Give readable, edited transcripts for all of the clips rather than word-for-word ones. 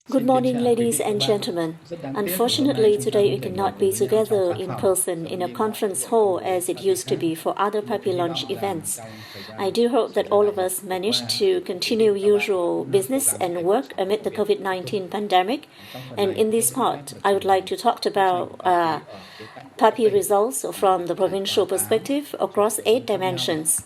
Good morning, ladies and gentlemen. Unfortunately, today we cannot be together in person in a conference hall as it used to be for other PAPI launch events. I do hope that all of us managed to continue usual business and work amid the COVID-19 pandemic. And in this part, I would like to talk about PAPI results from the provincial perspective across 8 dimensions.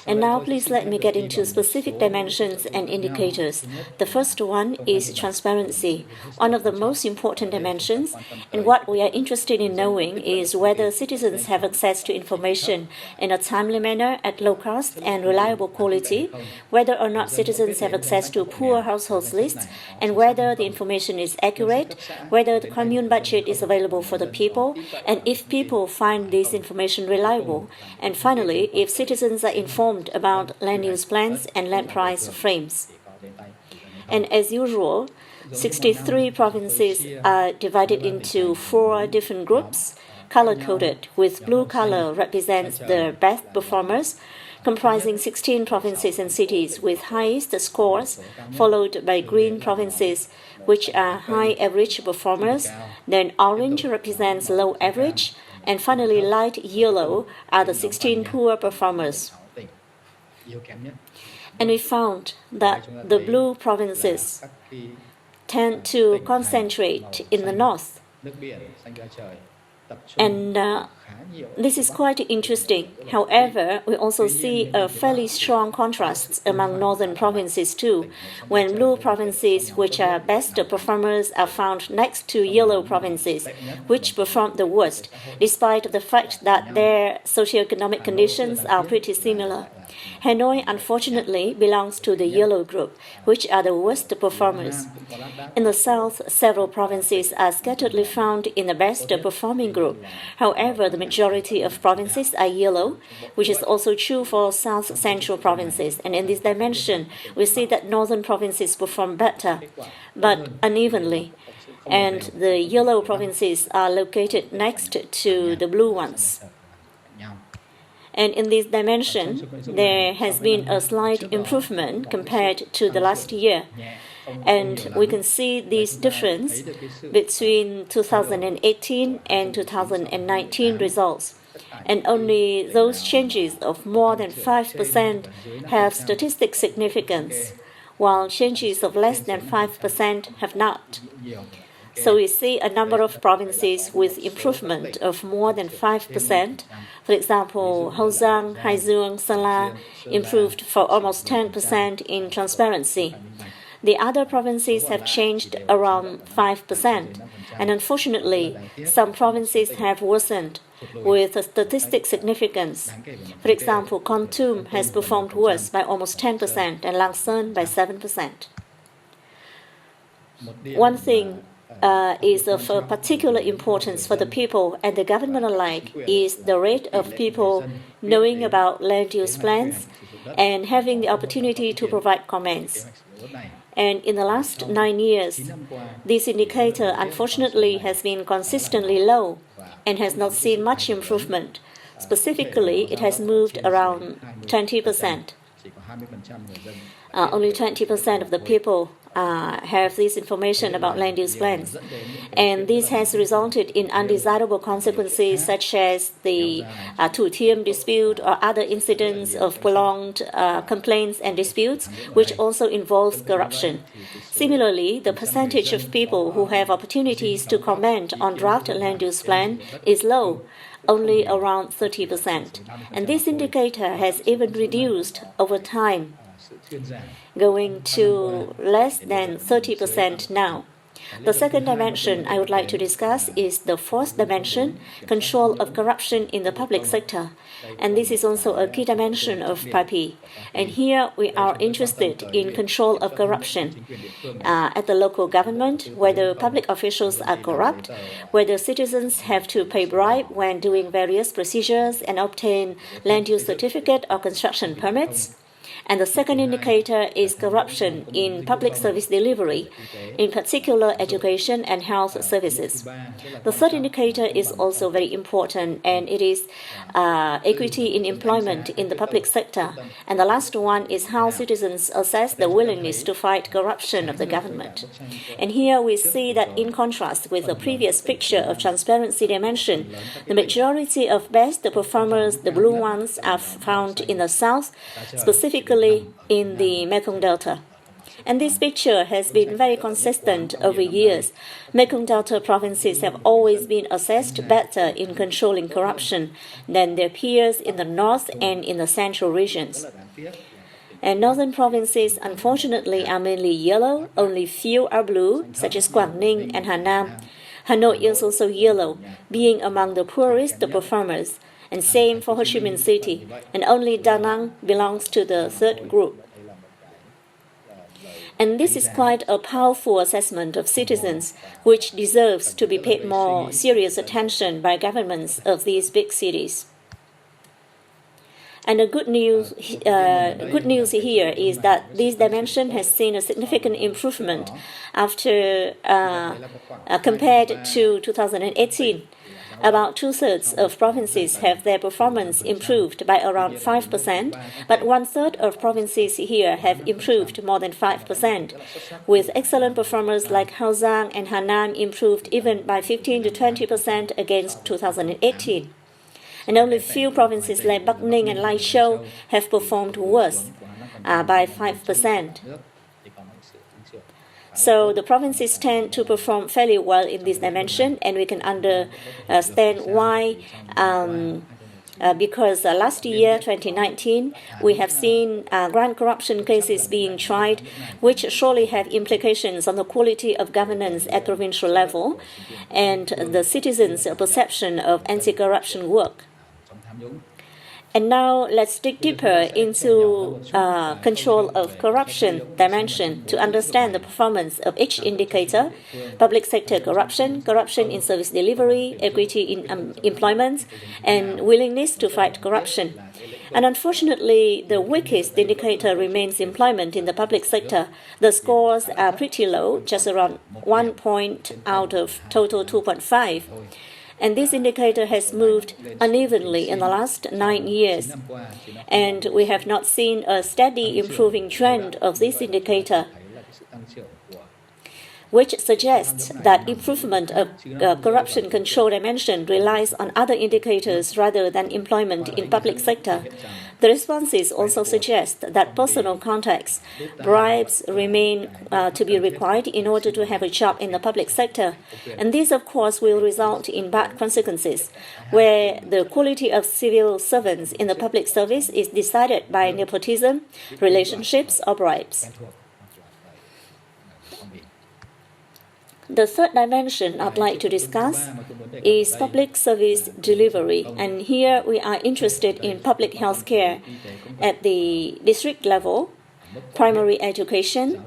And now please let me get into specific dimensions and indicators. The first one is transparency, one of the most important dimensions, and what we are interested in knowing is whether citizens have access to information in a timely manner at low cost and reliable quality, whether or not citizens have access to poor households lists, and whether the information is accurate, whether the commune budget is available for the people, and if people find this information reliable, and finally, if citizens are informed about land use plans and land price frames. And as usual, 63 provinces are divided into 4 different groups, color-coded, with blue color represents the best performers, comprising 16 provinces and cities with highest scores, followed by green provinces, which are high average performers, then orange represents low average, and finally light yellow are the 16 poor performers. And we found that the blue provinces tend to concentrate in the north. And this is quite interesting. However, we also see a fairly strong contrast among northern provinces too, when blue provinces, which are best performers, are found next to yellow provinces, which perform the worst, despite the fact that their socioeconomic conditions are pretty similar. Hanoi, unfortunately, belongs to the yellow group, which are the worst performers. In the south, several provinces are scatteredly found in the best performing group. However, the majority of provinces are yellow, which is also true for south central provinces. And in this dimension, we see that northern provinces perform better, but unevenly. And the yellow provinces are located next to the blue ones. And in this dimension, there has been a slight improvement compared to the last year. And we can see this difference between 2018 and 2019 results. And only those changes of more than 5% have statistic significance, while changes of less than 5% have not. So we see a number of provinces with improvement of more than 5%. For example, Hoang, Haizuong, Sala improved for almost 10% in transparency. The other provinces have changed around 5%. And unfortunately, some provinces have worsened with a statistic significance. For example, Kon Tum has performed worse by almost 10% and Lang Son by 7%. One thing is of particular importance for the people and the government alike is the rate of people knowing about land use plans and having the opportunity to provide comments. And in the last 9 years, this indicator unfortunately has been consistently low and has not seen much improvement. Specifically, it has moved around 20%. Only 20% of the people have this information about land use plans. And this has resulted in undesirable consequences such as the Thủ Thiêm dispute or other incidents of prolonged complaints and disputes, which also involves corruption. Similarly, the percentage of people who have opportunities to comment on draft land use plan is low, only around 30%. And this indicator has even reduced over time, going to less than 30% now. The second dimension I would like to discuss is the fourth dimension, control of corruption in the public sector. And this is also a key dimension of PAPI. And here we are interested in control of corruption at the local government, whether public officials are corrupt, whether citizens have to pay bribe when doing various procedures and obtain land use certificate or construction permits, And the second indicator is corruption in public service delivery, in particular education and health services. The third indicator is also very important, and it is equity in employment in the public sector. And the last one is how citizens assess the willingness to fight corruption of the government. And here we see that in contrast with the previous picture of transparency dimension, the majority of best performers, the blue ones, are found in the south, specifically in the Mekong Delta. And this picture has been very consistent over years. Mekong Delta provinces have always been assessed better in controlling corruption than their peers in the north and in the central regions. And northern provinces, unfortunately, are mainly yellow, only few are blue, such as Quảng Ninh and Hà Nam. Hanoi is also yellow, being among the poorest performers, and same for Ho Chi Minh City, and only Da Nang belongs to the third group. And this is quite a powerful assessment of citizens, which deserves to be paid more serious attention by governments of these big cities. And the good news here is that this dimension has seen a significant improvement after compared to 2018. About 2/3 of provinces have their performance improved by around 5%, but 1/3 of provinces here have improved more than 5%, with excellent performers like Giang and Hà Nam improved even by 15 to 20% against 2018. And only few provinces like Bắc Ninh and Lai Châu have performed worse by 5%. So the provinces tend to perform fairly well in this dimension, and we can understand why. Because last year, 2019, we have seen grand corruption cases being tried, which surely have implications on the quality of governance at provincial level and the citizens' perception of anti-corruption work. And now let's dig deeper into control of corruption dimension to understand the performance of each indicator: public sector corruption, corruption in service delivery, equity in employment, and willingness to fight corruption. And unfortunately, the weakest indicator remains employment in the public sector. The scores are pretty low, just around 1 point out of total 2.5. And this indicator has moved unevenly in the last 9 years. And we have not seen a steady improving trend of this indicator, which suggests that improvement of corruption control dimension relies on other indicators rather than employment in public sector. The responses also suggest that personal contacts, bribes remain to be required in order to have a job in the public sector. And this, of course, will result in bad consequences, where the quality of civil servants in the public service is decided by nepotism, relationships, or bribes. The third dimension I'd like to discuss is public service delivery, and here we are interested in public health care at the district level, primary education,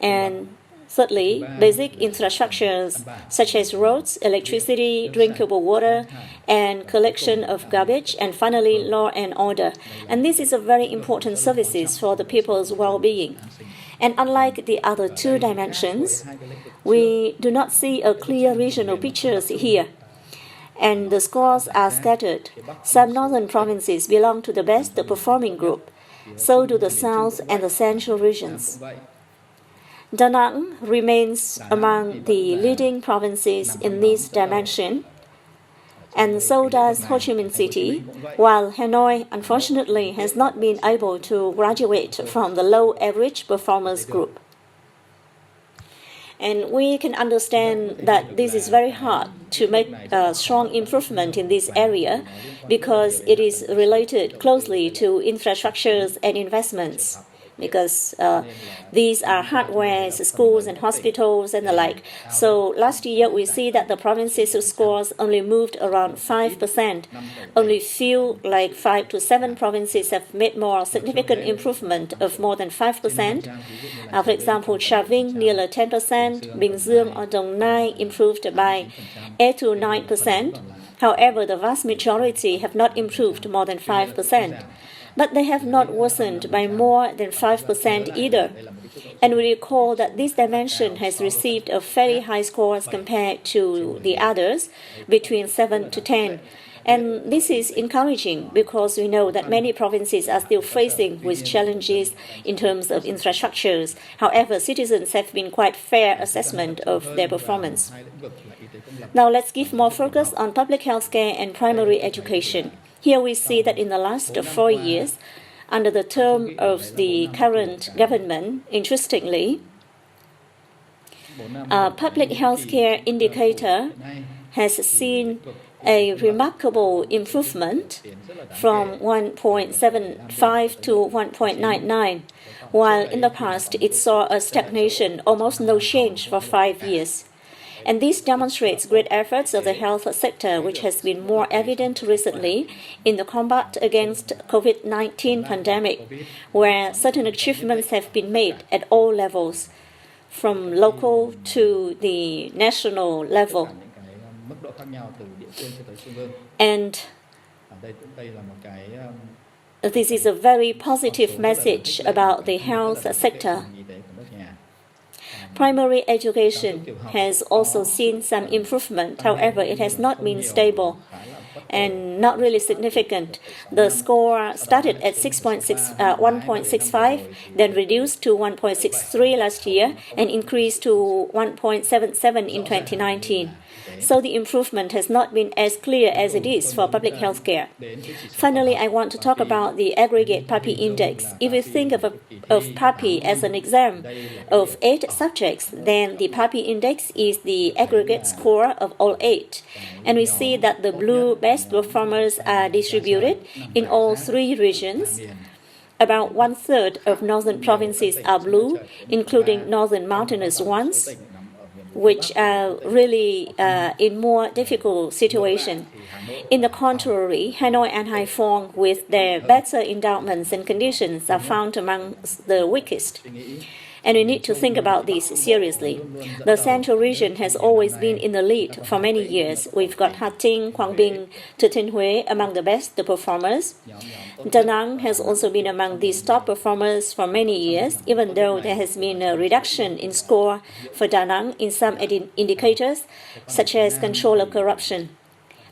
and thirdly, basic infrastructures such as roads, electricity, drinkable water, and collection of garbage, and finally, law and order. And this is a very important services for the people's well-being. And unlike the other two dimensions, we do not see a clear regional pictures here, and the scores are scattered. Some northern provinces belong to the best performing group, so do the south and the central regions. Da Nang remains among the leading provinces in this dimension, and so does Ho Chi Minh City, while Hanoi, unfortunately, has not been able to graduate from the low average performers group. And we can understand that this is very hard to make a strong improvement in this area because it is related closely to infrastructures and investments, because these are hardware, schools and hospitals and the like. So last year we see that the province's scores only moved around 5%. Only few, like 5 to 7 provinces have made more significant improvement of more than 5%. For example, Trà Vinh nearly 10%, Bình Dương or Dong Nai improved by 8 to 9%. However, the vast majority have not improved more than 5%. but they have not worsened by more than 5% either. And we recall that this dimension has received a very high score as compared to the others, between 7 to 10. And this is encouraging because we know that many provinces are still facing with challenges in terms of infrastructures. However, citizens have been quite fair assessment of their performance. Now let's give more focus on public health care and primary education. Here we see that in the last 4 years, under the term of the current government, interestingly, public health care indicator has seen a remarkable improvement from 1.75 to 1.99, while in the past it saw a stagnation, almost no change for 5 years. And this demonstrates great efforts of the health sector, which has been more evident recently in the combat against COVID-19 pandemic, where certain achievements have been made at all levels, from local to the national level. And this is a very positive message about the health sector. Primary education has also seen some improvement. However, it has not been stable and not really significant. The score started at 1.65, then reduced to 1.63 last year and increased to 1.77 in 2019. So the improvement has not been as clear as it is for public health care. Finally, I want to talk about the Aggregate PAPI Index. If you think of PAPI as an exam of 8 subjects, then the PAPI Index is the aggregate score of all 8. And we see that the blue best performers are distributed in all 3 regions. About 1/3 of northern provinces are blue, including northern mountainous ones, which are really in more difficult situation. In the contrary, Hanoi and Haiphong, with their better endowments and conditions, are found among the weakest. And we need to think about this seriously. The central region has always been in the lead for many years. We've got Hà Tĩnh, Quảng Bình, Thừa Thiên Huế among the best performers. Da Nang has also been among these top performers for many years, even though there has been a reduction in score for Da Nang in some indicators, such as control of corruption.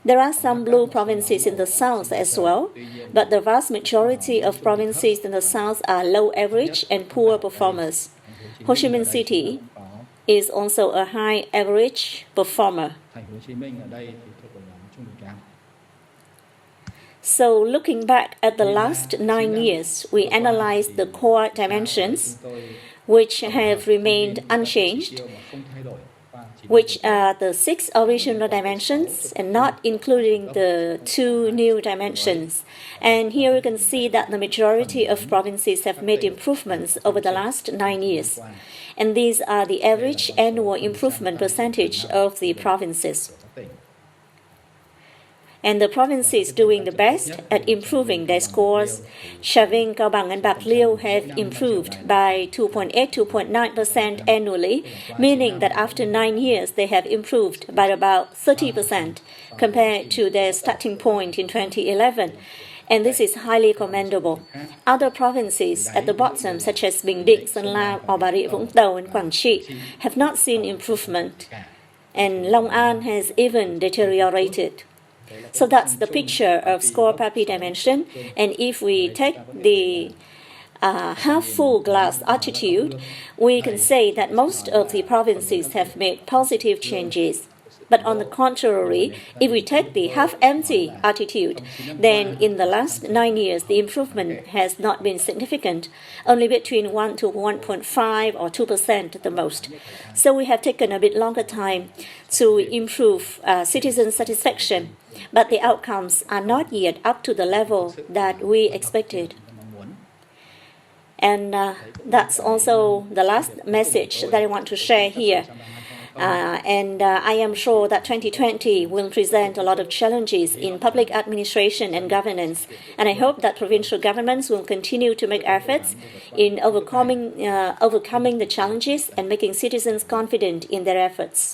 There are some blue provinces in the south as well, but the vast majority of provinces in the south are low average and poor performers. Ho Chi Minh City is also a high average performer. So looking back at the last 9 years, we analyzed the core dimensions, which have remained unchanged, which are the 6 original dimensions and not including the 2 new dimensions. And here you can see that the majority of provinces have made improvements over the last 9 years. And these are the average annual improvement percentage of the provinces. And the provinces doing the best at improving their scores, Trà Vinh, Cao Bằng, and Bạc Liêu have improved by 2.8, 2.9% annually, meaning that after 9 years they have improved by about 30% compared to their starting point in 2011. And this is highly commendable. Other provinces at the bottom, such as Bình Định, Sơn La, or Bà Rịa Vũng Tàu and Quảng Trị, have not seen improvement. And Long An has even deteriorated. So that's the picture of score PAPI dimension. And if we take the half-full glass attitude, we can say that most of the provinces have made positive changes. But on the contrary, if we take the half-empty attitude, then in the last 9 years, the improvement has not been significant, only between 1 to 1.5 or 2% at the most. So we have taken a bit longer time to improve citizen satisfaction, but the outcomes are not yet up to the level that we expected. And that's also the last message that I want to share here. I am sure that 2020 will present a lot of challenges in public administration and governance. And I hope that provincial governments will continue to make efforts in overcoming the challenges and making citizens confident in their efforts.